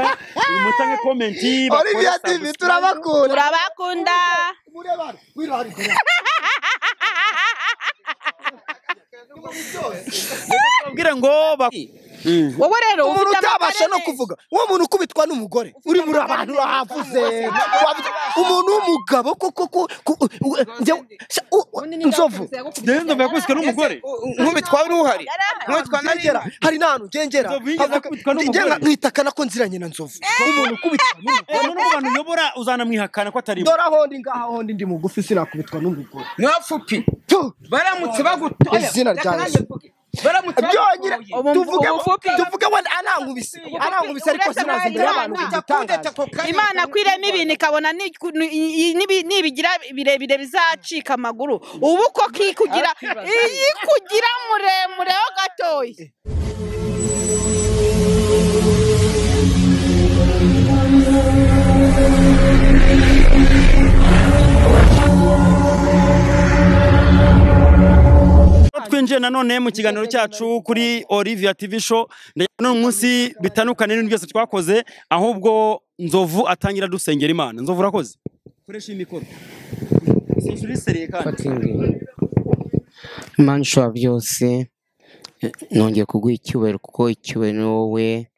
gushaka mutange comment Olivia TV turabakunda babwire ngo wowe rero umuntu utabasha no kuvuga uwo muntu ukubitwa n'umugore uri muri abantu bavuze umuntu w'umugabo koko Nzovu ndende bakubitwa n'umugore nkubitwa n'uhari nkubitwa nagera hari nanu gengera nkitakana ko nziranye na Nzovu umuntu ukubitwa n'umugore n'abantu yobora uzana mwihakana ko atari dora hondi ngaha hondi ndi mugufi sinakubitwa n'umugore nwafupi baramutse bagutoya izina ryanjye tuvuge wenda anankubise ariko sinazi imbere y'abantu kugitangaza Imana kwirema ibintu ikabona nibigira birebire bizacika amaguru ubu ko kikugira kugira muremure ho gatoyi twinjiye nanone mu kiganiro cyacu kuri Olivia TV show none umunsi bitandukanye n'ibintu byose twakoze ahubwo Nzovu atangira dusengera Imana. Nzovu urakoze koresha imikoro sinsuriseriye kandi Imana ishobora byose nongeye kuguha icyubahiro kuko icyubahiro ni wowe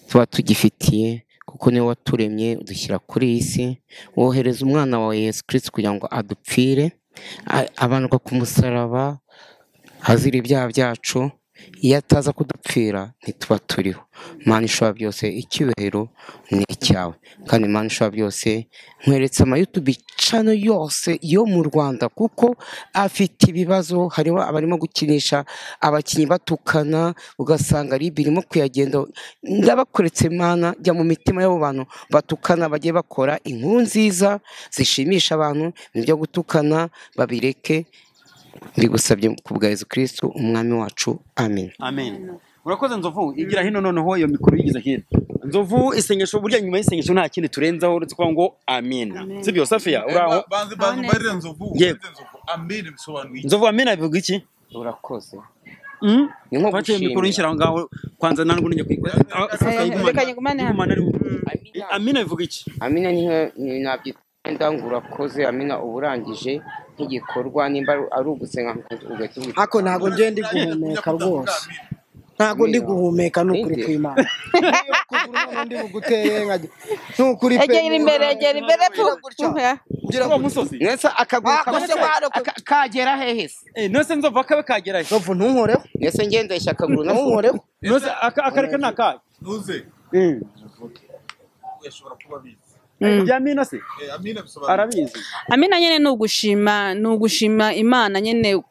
tuba tugifitiye kuko niwe waturemye udushyira kuri iyi si wohereza umwana wawe Yesu Kristo kugira ngo adupfire abanuka ku musaraba hazira ibyaha byacu iyo ataza kudupfira ntituba turiho. Imana ishobora byose icyubahiro ni icyawe kandi Imana ishobora byose nkweretse ama YouTube channel yose yo mu Rwanda kuko afite ibibazo hariho abarimo gukinisha abakinyi batukana ugasanga ari birimo kuyagenda ndabakoretse Imana jya mu mitima y'abo bantu batukana bagiye bakora inkuru nziza zishimisha abantu n'ibyo gutukana babireke bigusabye kubwa Yesu Kristo umwami wacu amen. Amen. Urakoze Nzovu igira hino noneho iyo mikoro yigize hino. Nzovu isengesho burya nyuma y'isengesho nta kindi turenzaho uretse kwa ngo amen. Sibyo Safia uraho? Banze barire Nzovu. Amen bisobanuye. Nzovu amen bivuga iki? Urakoze. Ni nko gushimira mikoro yishyira ngaho kwanza nango ninjye kwikora. Amen bivuga iki? Amen ni nabyita urakoze amina uburangije nk'igikorwa nimba ari ugusenga ako ntago ngende guhumeka rwose ntago ndi guhumeka n'ukuri kw'Imana ndi buguteye nkaje n'ukuri pe egera imbere ngira ngo musozi nesa akaguruka kagera hehe se nose Nzovu akabe kagera he Nzovu ntunkoreho nese ngendesha akaguru ntunkoreho nose akareka nakaye nuze yashobora kuba bizi Amina se Amina bisobanura arabizi Amina nyene nugushima Imana nyene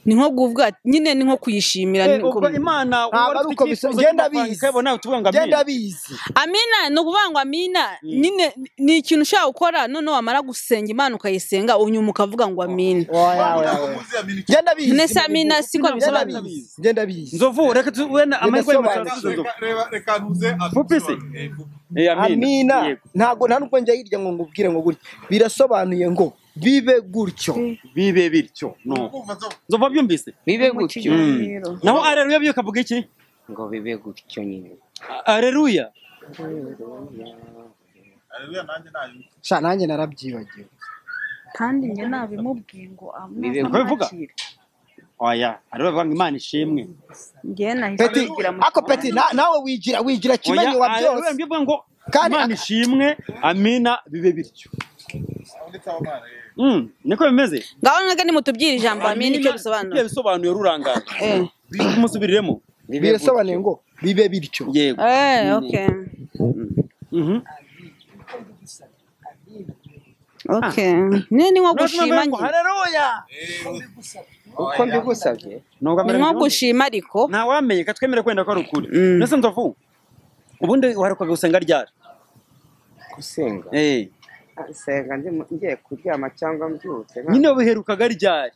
ni nko kuvuga nyine ni nko kuyishimira ubwo Imana uko genda bizi genda bizi Amina no kubangwa Amina nyine ni ikintu ushaka gukora none wamara gusenga Imana ukayisenga unyuma ukavuga ngo Amina genda bizi nese Amina siko bisobanura genda bizi Nzovu reka wena amahirwe y'umutanzo reka ntuze Fupisi Amina ntago nta nuko njya hirya ngo ngubwire ngo gutya birasobanuye ngo bibe gutyo bibe bityo no Nzovu byumvise bibe gutyo naho Alleluia byo kavuga iki ngo bibe gutyo nyine Alleluia nanjye nayo sha nanjye narabyibagiwe kandi nge nabimubwiye ngo Amina bivuga oya ariwe bavuga Imana ishimwe nge nahise ako peti nawe wigira kimenyo wa byose bivuga ngo Imana ishimwe Amina bibe bityo niko bimeze ngaho mwege nimutubwira ijambo Amina icyo bisobanura bisobanuye rurangana musubiriremo bisobanuye ngo bibe bityo yego okay okay nini nko gushima ngi haleluya uko mbigusabye nko gushima ariko nta wamenye katwemere kwenda ko ari ukuri nese Nzovu ubundi waheruka gusenga ryari gusenga senga ngiye kuryama cyangwa mbyutse nyine biherukaga ryari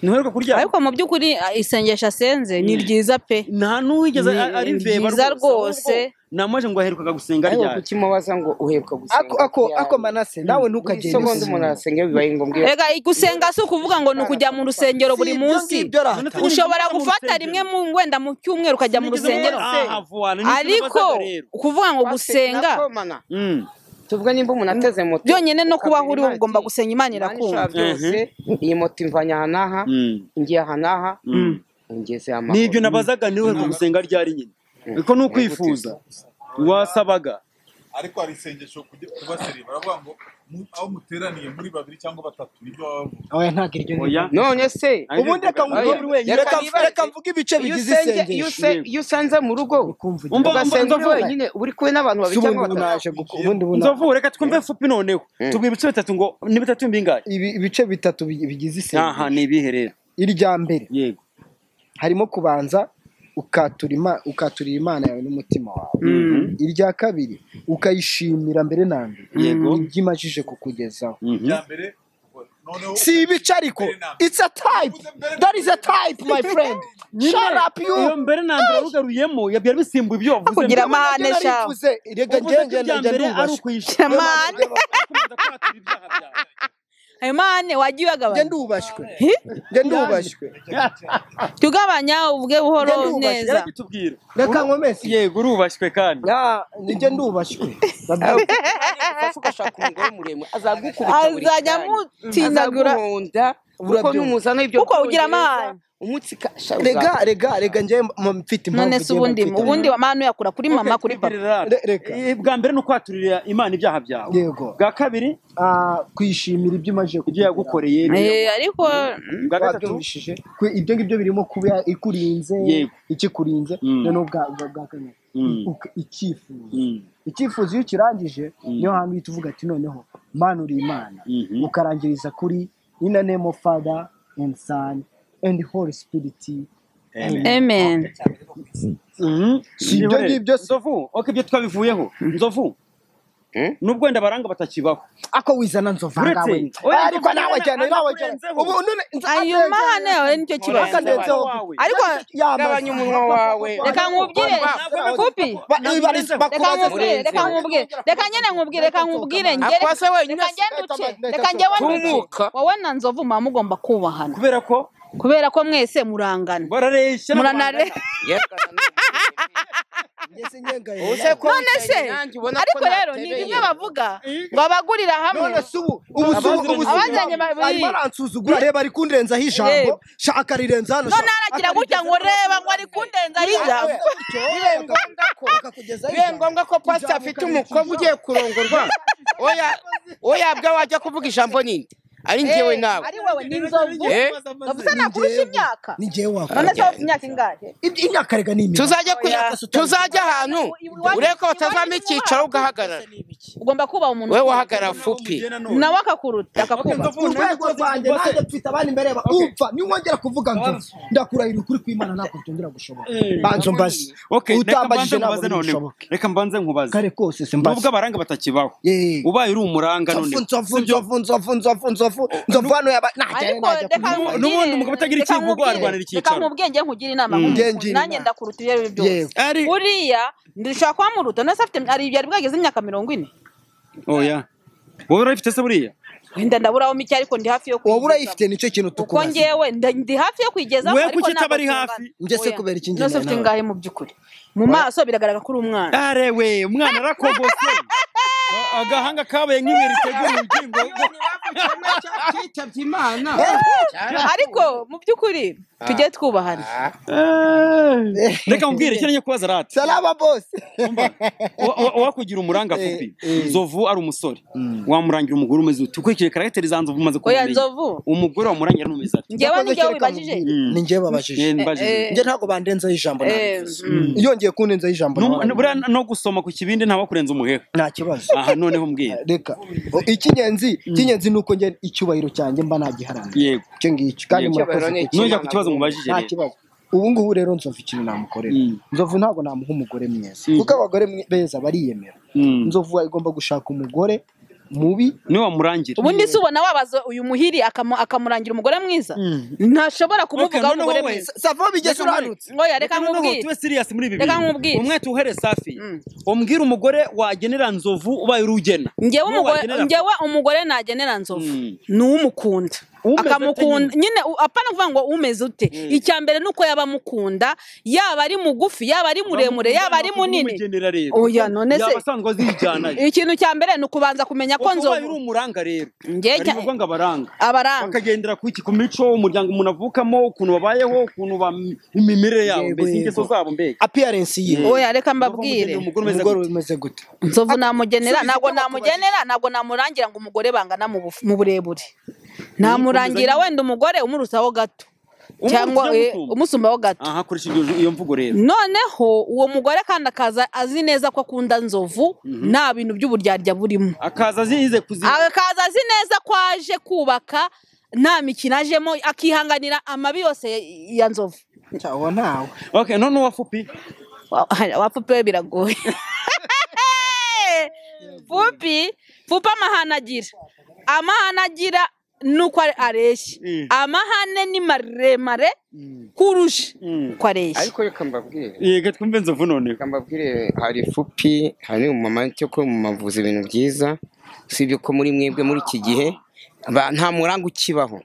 ntuheruka kurya ariko mu by'ukuri isengesho asenze ni ryiza pe nta n'uwigeze ari veba ryiza rwose namaje ngo aheruka gusenga ariko ryari kukimubaza ngo uheruka gusenga ako Manase nawe ntukagende segonda umuntu arasenga bibaye ngombwa Ega gusenga si ukuvuga ngo ni ukujya mu rusengero buri munsi ushobora gufata rimwe wenda mu cyumweru ukajya mu rusengero ariko ukuvuga ngo gusenga tuvuga nimba umuntu ateze moto byonyine no kubaho uri ugomba gusenga Imana irakumva byose iyi moto imvanya aha n'aha ngiye aha n'aha ngeze amahoro nibyo nabazaga niwe gusenga ryari nyine ariko ni ukwifuza wasabaga ariko hari isengesho kubaseri baravuga ngo aho muteraniye muri babiri cyangwa batatu nibyo bavuga oya ntabwo iryo oya none se ubundi reka mvuge wenyine reka mvuge ibice bigize isengesho iyo usanze mu rugo ugasenga uri wenyine uri kumwe n'abantu babiri cyangwa batatu nzovu reka twumve fupi noneho tubwire ibice bitatu ngo ni bitatu bingahe ibice bitatu bigize isengesho aha ni ibihe rero irya mbere yego harimo kubanza ukaturira Imana yawe n'umutima wawe irya kabiri ukayishimira mbere na mbere ibyo imajije kukugezaho irya mbere si ibice ariko it's a type that is a type my friend shut up you iyo mbere na mbere ugaruyemo yabyara bisimbuye ibyo wavuze kugira amahane sha rega ngenge ari ukuyishima amahane Imane wagiye bagabanya ndubashywe tugabanya ubwe buhoro neza reka nkomese yego urubashywe kandi nijye ndubashywe ugashaka umugore muremure azagukubita azajya mutinagura kuko n'umuzana ibyo kuko ugira amahane umutsika rega njye mfite impamvu none se ubundi amahane yakura kuri mama kuri papa bwa mbere no kwaturira Imana ibyaha byawe yego bwa kabiri kwishimira ibyo imaje ibyo yagukoreye ariko bwa gatatu ibyo ngibyo birimo kuba ikurinze ikikurinze none bwa kane icyifuzo iyo ukirangije niyo hantu uhita uvuga ati noneho Mana uri Imana ukarangiriza kuri in the name of Father and Son and the Holy Spirit. Amen. Sibyo ngibyo Nzovu ibyo twabivuyeho Nzovu nubwo wenda baranga batakibaho ako wizana Nzovu ngawe ariko nawe cyane ubu ayo mahane yawe nicyo kibazo ariko gabanya umunwa wawe reka nkubwire kupi reka nkubwire ngere wowe na Nzovu mama mugomba kubahana kubera ko mwese murangana barareshya none se ariko rero ni bimwe bavuga ngo abagurira hamwe abazanye babiri baransuzugura reba ari kundenzaho ijambo shaka rirenza hano none aragira gutya ngo reba ngo ari kundenzaho ijambo bibe ngombwa ko pastor afite umukobwa ugiye kurongorwa oya bwa wajya kuvuga ijambo ninde ari njyewe nawe ari wowe ni Nzovu navuze nakurusha imyaka ni njyewe wako none se imyaka ingahe imyaka rega ni tuzajya ahantu ureko batazama icyicaro ugahagarara ugomba kuba umuntu wewe wahagarara fupi nawe akakuruta akakuba urwego rwanjye nanjye mfite abandi mbere upfa niwongera kuvuga Nzovu ndakurahira ukuri kw'Imana ntabwo byongera gushobora banzo mbazi utambajije ntabwo reka mbanze nkubaze kare kose se mbazi nubwo abaranga batakibaho ubaye uri umuranga none Nzovu hano yaba n'ubundi umugabo utagira ikivugo arwanira icyicaro reka nkubwenge nkugira inama nanjye ndakuruta ibyo byose uriya ndishaka kwamuruta nase afite ari byari bwageze imyaka 40 oya wowe urafite se buriya wenda ndaburaho mike ariko ndi hafi yo kwigezaho wowe urayifite nicyo kintu tukubaza kuko ngewe ndi hafi yo kwigezaho ariko kuki tabari hafi nje se kubera iki nose ufite ngahe mu byukuri mu maso biragaragara kuri umwana arewe umwana arakogose agahanga kabaye nk'ibiri tegura urugingo cyitabye Imana ariko mu byukuri tujye twubahana reka mbwire cyane kubaza rati salama boss wakugira umuranga fupi Nzovu ari umusore wamurangira umugore umeze utukwikire character za Nzovu umaze kumenya oya Nzovu umugore wamurangira numeze ati ngewe ni ngewe wibajije ni ngewe babajije nge ntago bandenzaho ijambo yongeye kundenzaho ijambo no gusoma ku kibindi ntawa kurenza umuheho nta kibazo aha noneho mbwira reka ikinyenzi nuko nge icyubahiro cyanjye mba nagiharanira yego cyo ngicyo kandi murakoze nujya ku kibazo mubajije nta kibazo ubu ngubu rero Nzovu ikintu namukorera Nzovu ntago namuha umugore mwiza kuko abagore beza bariyemera Nzovu igomba gushaka umugore mubi niwe wamurangira ubundi se ubona wabaza uyu muhiri akamurangira umugore mwiza ntashobora kumuvugaho umugore mwiza sava bigeze uranutse ngoya reka nkubwire tube serious muri ibi Reka bintu nkubwire. umwe tuhere Safi umbwira umugore wagenera Nzovu ubaye urugena njyewe umugore nagenera Nzovu ni uwumukunda akamukunda nyine apana kuvuga ngo umeze ute icya mbere nuko yaba mukunda yaba ari mugufi yaba ari muremure yaba ari munini oya none se yabasanzwe azijyana ikintu cya mbere ni ukubanza kumenya ko Nzovu ari umuranga rero njye ngo ngo abaranga abaranga bakagendera ku mico umuryango umuntu avukamo ukuntu babayeho ukuntu imimerere yabo mbese ingeso zabo mbega appearance ye oya reka mbabwire umugore umeze gute Nzovu namugenera ntabwo namurangira ngo umugore bangana mu burebure namurangira wenda umugore umurusaho gato cyangwa umusumbaho gato aha kurishije iyo mvugo rero noneho uwo mugore kandi akaza azi neza ko akunda Nzovu nta bintu by'uburyarya burimo akaza azi neza ko aje kubaka nta mikino ajemo akihanganira amabi yose ya Nzovu cyawo ntawe okay none uwafupi wafupi we biragoye fupi amahane agira nuko areshya amahane ni maremare kurusha ko areshya ariko reka mbabwire yego twumve Nzovu none reka mbabwire hari fupi hari umumama cyo ko mumavuza ibintu byiza usibye ko muri mwebwe muri iki gihe nta muranga ukibaho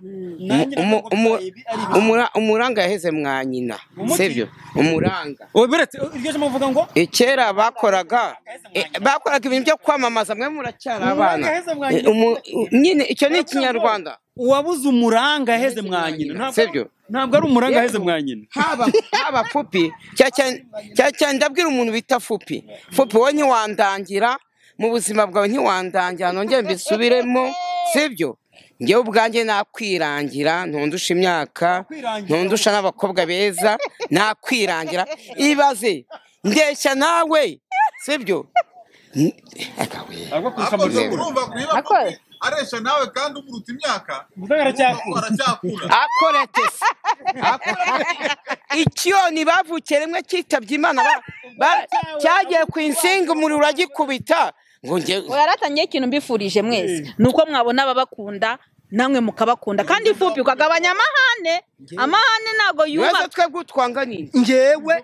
umuranga yaheze mwa nyina sibyo umuranga oberetse iryo je muvuga ngo kera bakoraga ibintu byo kwamamaza mwe muracyari abana nyine icyo ni ikinyarwanda uwabuze umuranga yaheze mwa nyina sibyo ntabwo ari umuranga yaheze mwa nyina haba fupi cya ndabwira umuntu bita fupi wowe ntiwandangira mu buzima bwawe ntiwandangira nongere mbisubiremo sibyo ngewe ubwanjye nakwirangira ntundusha imyaka ntundusha n'abakobwa beza nakwirangira ibaze ndeshya nawe sibyo aresha nawe kandi umuruta imyaka akoretese ikiyoni bavukiye rimwe cyitabye Imana cyagiye ku insinga umuriro uragikubita yaratangiye ikintu mbifurije mwese nuko mwabona ababakunda namwe mukabakunda kandi fupi ukagabanya amahane ntago yuma twebwe utwanganiye ngewe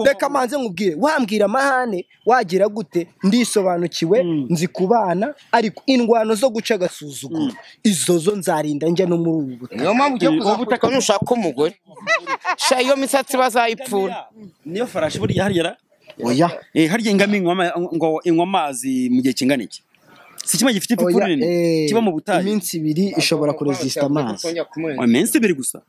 reka manze nkubwire wambwira amahane wagira gute ndisobanukiwe nzi kubana ariko indwano zo guca agasuzuguro izo zo nzarinda njya no muri ubu butaka niyo mpamvu ugiye kuzabuta nushaka umugore sha iyo misatsi bazayipfura niyo farashi burya harya oya harya ingami ngo inywa amazi mu gihe kingana iki si kimwe gifite ipfupu rinini kiba mu butayu iminsi 2 ishobora kuresista amazi iminsi 2 gusa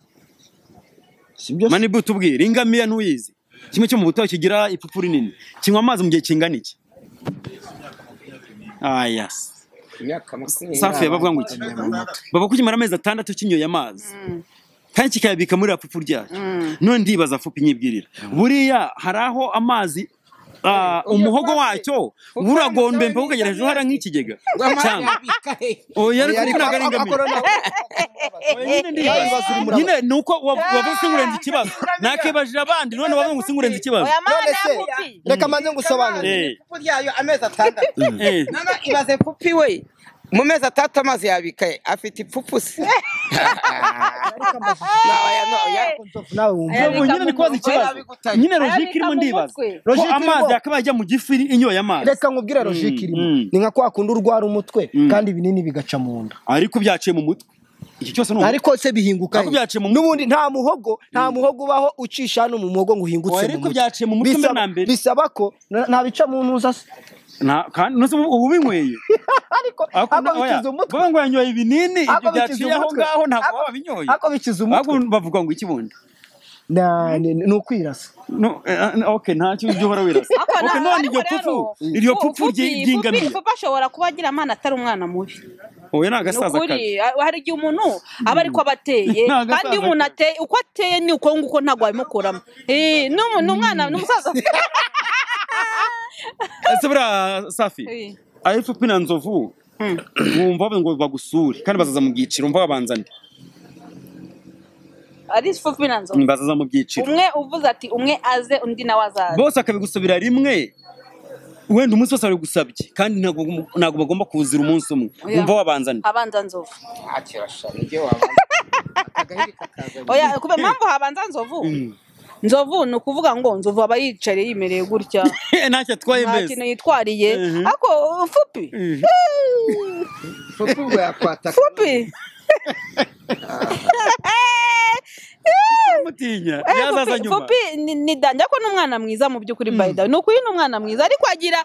sibyo mani butubwira ingamiya ntuyizi kimwe cyo mu butayu kigira ipfupu rinini kinywa amazi mu gihe kingana iki yes Safi bavuga ngo iki baba kukimara amezi 6 kinyoye amazi kandi kikayabika muri apfupu ryacu none ndibaza fupi nyibwirira buriya haraho amazi umuhogo wacyo buragombe mpe ukagera hejuru hara nk'ikigega cyangwa oya ariko ntago ari ingamiya nyine nuko wavuze singurenza ikibazo nakebajira abandi none wavuze ngo singurenza ikibazo reka manze ngusobanurire yayo amezi 6 nana ibaze pupi we mu mezi 3 amazi yabikaye afite ipfupu se nyine nikoze ikibazo nyine logique irimo ndibaza amazi akaba ajya mu gifu inyoye amazi reka nkubwira logique irimo ni nka kwa kundi urwara umutwe kandi ibinini bigaca mu nda ariko byaciye mu mutwe iki cyose no ariko se bihinguka n'ubundi nta muhogo ubaho ucisha hano mu muhogo ngo uhingutse ariko byaciye mu mutwe na mbere bisaba ko nta bica mu ntuza se kandi nose ubu binyweye ariko ngo yanyoye ibinini ibyo byaciye aho ngaho ntabwo baba binyoye ariko bikiza umutwe bavuga ngo iki bundi ni ukwirasa okay ntacyo ujye uhora wirasa okay none iryo pfupu ry'ingamiya papa ashobora kuba agira amana atari umwana mubi oya nagasaza kare hari igihe umuntu aba ariko abateye kandi umuntu ateye uko ateye ni uko nguko ntago abimukuramo n'umwana n'umusaza ese bura Safi ari fupi na Nzovu wumva ngo bagusure kandi bazaza mu byiciro umva babanzane ari fupi na Nzovu bazaza mu byiciro umwe uvuze ati umwe aze undi nawe azaza bose akabigusubira rimwe wenda umunsi wose bari gusabye kandi ntabwo bagomba kuwuzira umunsi umwe umva wabanzana habanza nzovu akirasha nige wabanza akagahiri kakaza oya kubera mpamvu habanza nzovu nzovu ni ukuvuga ngo nzovu aba yicariye yimereye gutya ntacyo atwaye nta mbese kintu yitwariye ariko fupi fupi ngo yakwata fupi mutinya yazaza nyuma fupi ni danja ko n'umwana mwiza mu by'ukuri bayida ni ukuri n'umwana mwiza ariko agira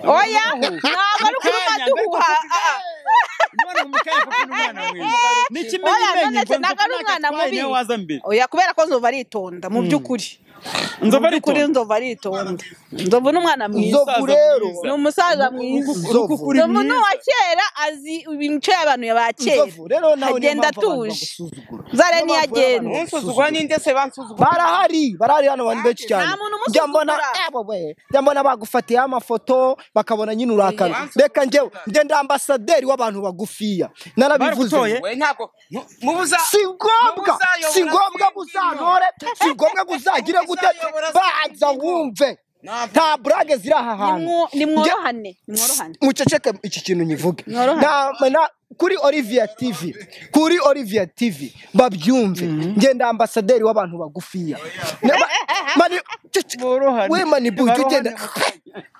oya ntabwo ari kuri maduha ntabwo ari umwana mubi oya kubera ko nzova aritonda mu by'ukuri nzova aritonda nzovu n'umwana mwiza ni umusaza mwiza nzovu ni uwa kera azi imico y'abantu ba kera agenda atuje zare ntiyagenda barahari hano abantu benshi cyane njya mbona bagufatiyeho amafoto bakabona nyine urakara reka njyewe ngenda ambasaderi w'abantu bagufiya narabivuze si ngombwa muzantore si ngombwa muzagire gute baza wumve nta burage ziri aha hantu nimworohane muceceke iki kintu nyivuge kuri Olivia TV babyumve ngenda ambasaderi w'abantu bagufiya we mani buju genda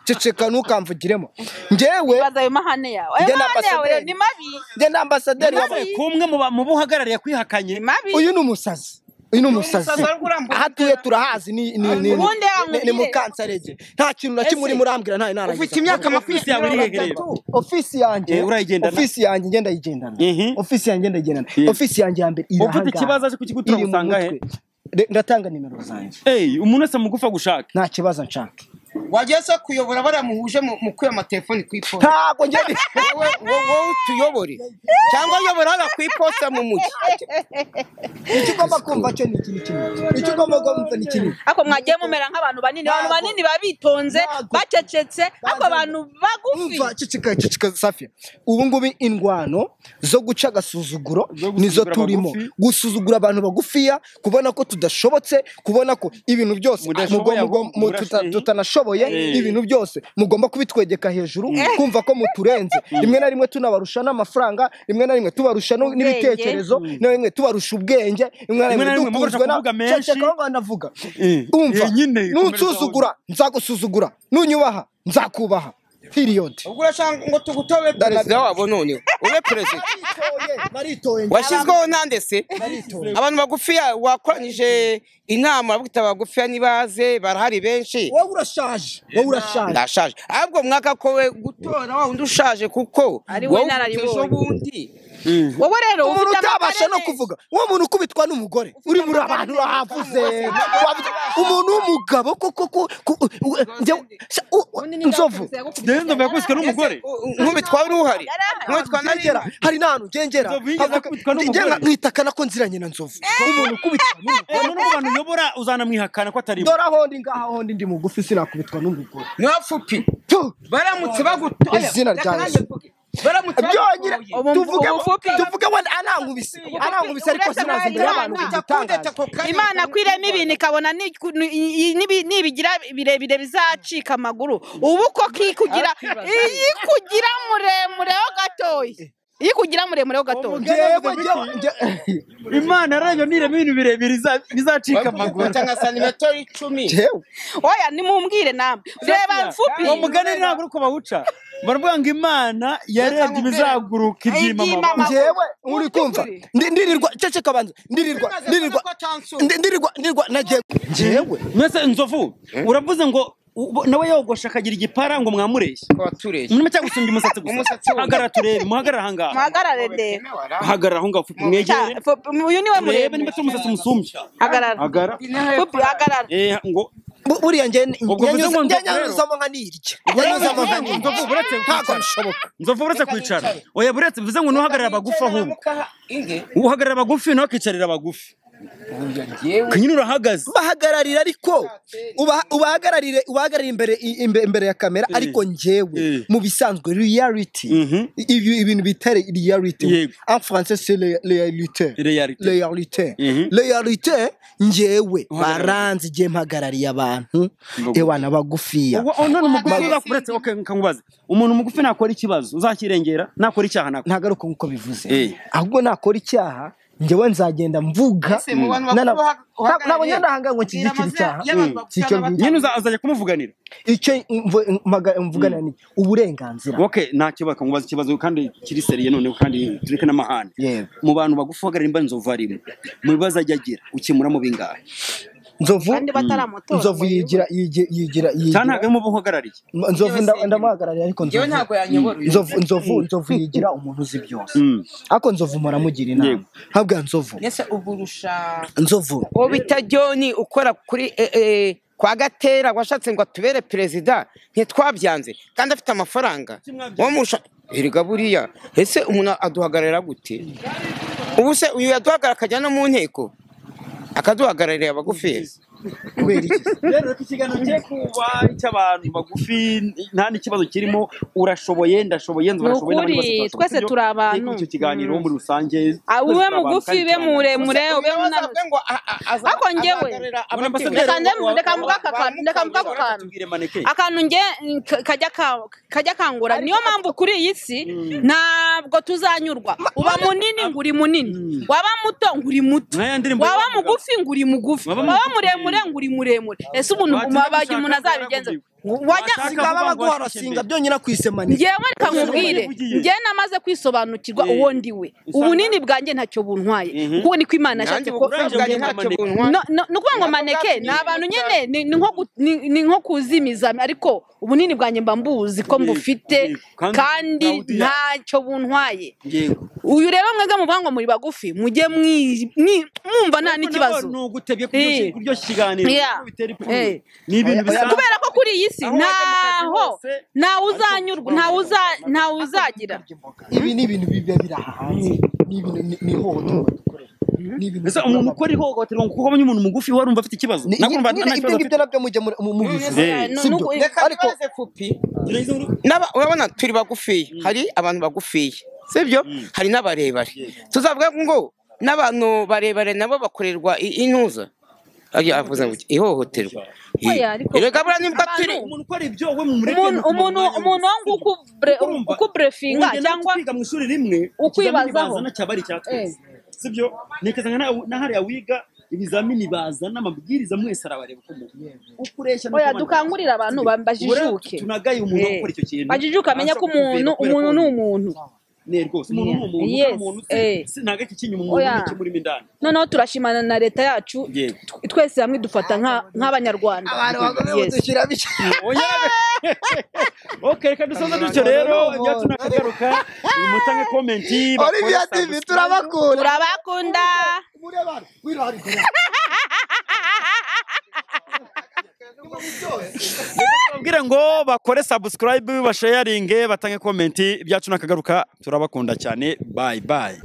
ceceka ntukamvugiremo njyewe bazayo mahane yawe ni mabi ngenda ambasaderi kumwe mu buhagarariye kwihakanye uyu ni umusazi aha tuye turahazi ni mukansarege nta kintu na kimwe uri murambwira nta narangiza ufite imyaka amafisi yawe iri hegereye ofisi yanjye ngenda yigendana ofisi yanjye ya mbere ufite ikibazo cyo kukigutura usanga he ndatanga nimero zanjye umuntu wese mugufa gushaka nta kibazo nshaka wagiye se kuyobora baramuhuje mu kwiya amatelefoni ku iposita ntabwo ngende wowe tuyobore cyangwa uyobora ku iposita mu mujyi icyo ugomba kumva cyo ni icyo ugomba kumva ni kinini ako mwagiye mumera nk'abantu banini babitonze bacecetse ako abantu bagufi umva cicika Safia ubu ngubu indwano zo guca agasuzuguro nizo turimo gusuzugura abantu bagufiya kubona ko tudashobotse kubona ko ibintu byose tutanashoboye ibintu byose mugomba kubitwegeka hejuru kumva ko muturenze rimwe na rimwe tunabarusha n'amafaranga rimwe na rimwe tubarusha n'ibitekerezo rimwe tubarusha ubwenge rimwe na rimwe dukunzwe navuga umva nunsuzugura nzagusuzugura nunyubaha nzakubaha period ubwo urashaka ngo tugutobe perezida wabo none ube perezida washyizweho nande se abantu bagufiya wakoranyije inama bwita bagufiya nibaze barahari benshi wowe urashaje ndashaje ahubwo mwaka ko we gutora wa undi ushaje kuko wowe nararibonye wowe rero umuntu utabasha no kuvuga uwo muntu ukubitwa n'umugore uri muri abantu bahavuze umuntu w'umugabo koko nzovu ndende yakubiswe n'umugore nkubitwa n'uhari nkubitwa nagera hari nanu gengera nkitakana ko nziranye na nzovu umuntu ukubitwa n'umugore uyobora uzanamwihakana ko atari dora hondi ngaha hondi ndi mugufi sinakubitwa n'umugore nwafupi baramutse bagutoya izina ryanjye tuvuge wenda anankubise ariko sinazi imbere y'abantu kugitangaza Imana kwirema ibintu ikabona nibigira birebire bizacika amaguru ubu ko kikugira muremure ho gatoya kugira muremure ho gatoya Imana rero nirema ibintu birebire bizacika amaguru cyangwa santimetero 10 oya nimumbwire namwe reba mfupi umugani ntabwo uko bawuca baravuga ngo Imana yarebye ibizaguruka ibyimama njyewe uri kumva ndirirwa ceceka banza ndirirwa nagiye njyewe mwese nzovu uravuze ngo nawe yogosha akagira igipara ngo mwamureshye muri make gusumbya umusatsi gusa hagarara turebe muhagarara ahangaha muhagarare de hagarara aho ngaho mwegere uyu niwe murebe niba umusatsi musumbye hagarara ngo buriya nyanyuzamo nka nirya nyanyuzamo nka nirya ntabwo bishoboka nzovu buretse kwicara oya buretse bivuze ngo nuhagarara abagufi ahubwo uhagarara abagufi nawe akicarira abagufi kanyine urahagaze bahagararira ariko ubahagararire imbere ya kamera ariko njyewe mu bisanzwe reality ibintu bitare reality en français c'est réalité njyewe baranzi je mpagarariye abantu ewana bagufiya none umugufi uzakuretse nkangubaze umuntu mugufi nakora ikibazo uzakirengera nakora icyaha ntagaruka nkuko bivuze ahubwo nakora icyaha njyewe nzagenda mvuga nabo nyandahanga ngo kigikira icyaha nyine uzajya kumuvuganira icyo mvugana ni uburenganzira ntacyo bakangubaza ikibazo kandi kiri seriye none kandi tureke n'amahane mu bantu bagufi uhagarara imba nzovu arimo mu bibazo ajya agira ukemura mu bingahe nzovu yigira cyane mu buhagarariye nzovu ndamuhagarariye ariko nzovu yigira umuntu uzi byose ariko nzovu muramugira inama habwa nzovu ese uburusha nzovu bita John ukora kuri kwa Gatera washatse ngo atubere perezida ntitwabyanze kandi afite amafaranga wo musha erega buriya ese umuntu aduhagararira gute ubu se uyu yaduhagarara akajya no mu nteko akaduhagararira abagufi kubera iki rero ikiganiro cye kuba cy'abantu bagufi nta n'ikibazo kirimo urashoboye ndashoboye nzurashoboye n'abandi bose twese turi abantu icyo kiganiro muri rusange ube mugufi be muremure ube munanutse ako njyewe reka mvuga akantu nge kajya kangura niyo mpamvu kuri iyi si ntabwo tuzanyurwa uba munini nguri munini waba muto nguri muto waba mugufi nguri mugufi waba muremure nguri muremure ese umuntu baje umuntu azabigenza wajya sikaba baguhora singa byonyine kwisemana ngewe reka nkubwire nge namaze kwisobanukirwa uwo ndiwe ubunini bwanjye ntacyo buntwaye kuko niko Imana yashatse ko nukuvuga ngo maneke ni abantu nyene ni nko kuzimiza ariko ubunini bwanjye mba mbuzi ko mbufite kandi ntacyo buntwaye uyu rero mwega muvuga ngo muri bagufi mujye mwumva nta n'ikibazo nugutebye kuryo kiganiro ni ibintu kubera ko kuri iyi si ntawe uzanyurwa ntawe uzagira ibi ni ibintu biba biri hanze ni ibintu ni hohoterwa ese umuntu ukora ihohoterwa kuko abonye umuntu mugufi warumva afite ikibazo nakumva ibyo nabyo mujye mubivuze ariko urabona turi bagufi hari abantu bagufi sibyo hari n'abarebare tuzavuga ngo n'abantu barebare nabo bakorerwa intuza avuze ngo ihohoterwa erega bura nibwo turi umuntu ukora ibyo we mu mureke umuntu wangu ukubrefinga cyangwa kwiga mu ishuri rimwe ukwibazaho cyabari cyatwese sibyo nekazanga na hariya wiga ibizamini bazana amabwiriza mwese arabareba uko ukureshya no dukangurira abantu bajijuke tunagaye umuntu ukora icyo kintu bajijuke amenya ko umuntu ni umuntu ne rwose umuntu umuntu sinaga kikinyuma umuntu n'iki muri mindani noneho turashimana na leta yacu twese hamwe dufata nk'abanyarwanda okay reka dusoza dutyo rero byacu nakagaruka mutange comment Olivia TV turabakunda babwire ngo bakore subscribe basharinge batange comment byacu nakagaruka turabakunda cyane bye bye